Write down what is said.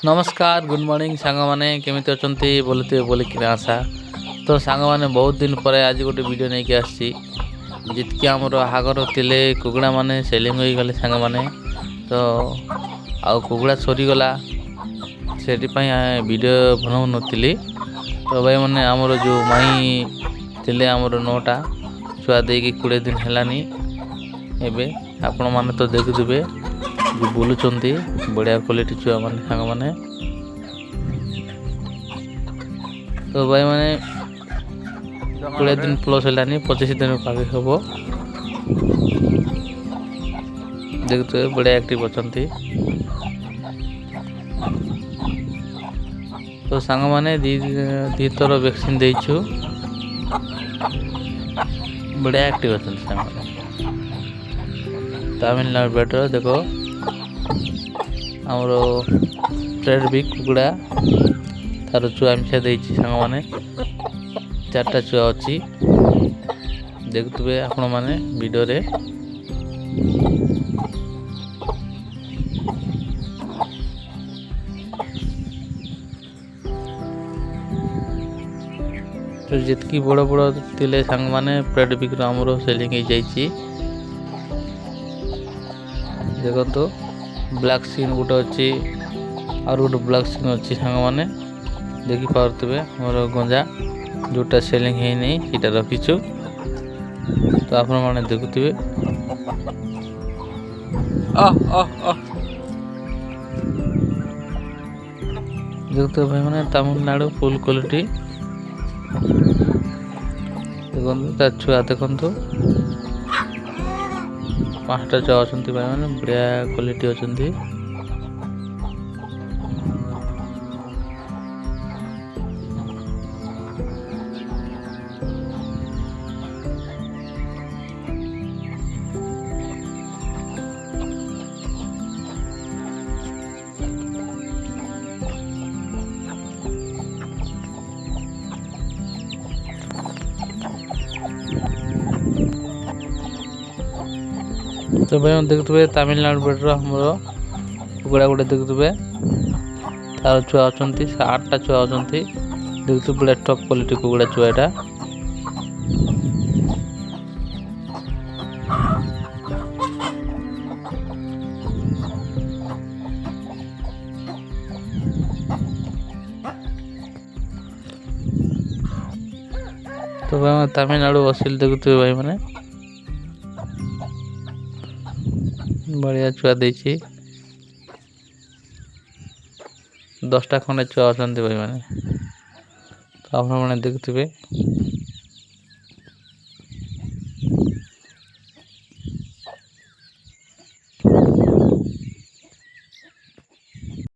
नमस्कार good morning सांग मैंने केमी अच्छा बोलते बोलिकी आशा तो सांग मैंने बहुत दिन पर आज गोटे वीडियो नहीं कि आसी जितकी आमर हागर थे कुकुड़ा माने सेलिंग हो गले सांग मैंने तो आउ कुकुड़ा सरीगला से वीडियो बनाऊ नी तो भाई मैंने आमर जो माई थे आमर 9टा छुआ दे 20 दिन है एबे आपण माने तो देखुवे जो बुलूं बढ़िया क्वालिटी छुआ मैंने सांग मैंने तो भाई मैंने 20 दिन प्लस है 25 दिन पागे हम देखते बढ़िया एक्टिव अच्छा तो सांग मैंने दी थर वैक्सीन देचु बढ़िया एक्टिव अच्छा सांग तमिलनाडु बेटर देखो आमर ट्रेड भी कुकुड़ा तार छुआ मिशा देती सांग मैंने 4टा छुआ अच्छी देखुवे आपण मैंने वीडियो रे तो जितकी बड़ बड़ थे सांग मैंने प्रेड बिक आमर सेलिंग हो जाइए देखो तो ब्लैक स्किन गोटे अच्छी और गोटे ब्लैक स्किन अच्छी सांग मैंने देखी पारे मोर गंजा जोटा सेलिंग है नहीं सीटा रखीचु तो आप देखुवे देखते भाई मैंने तमिलनाडु फुल क्वालिटी देखो छुआ देखु 5टा छुआ अच्छा भाई मैंने बढ़िया क्वालिटी अच्छा तो भाई देखुवे तमिलनाडु बेटर हमर कुकुड़ा गोटे देखुवे तार छुआ अच्छा 8टा छुआ अच्छा देखुवे बड़ा टॉप क्वालिटी कुकुड़ा छुआ एटा तो भाई तमिलनाडु असिल देखुवे भाई मैंने बढ़िया छुआ देछि 10टा खंडे छुआ अच्छा भाई मैंने तो आप देखुवे।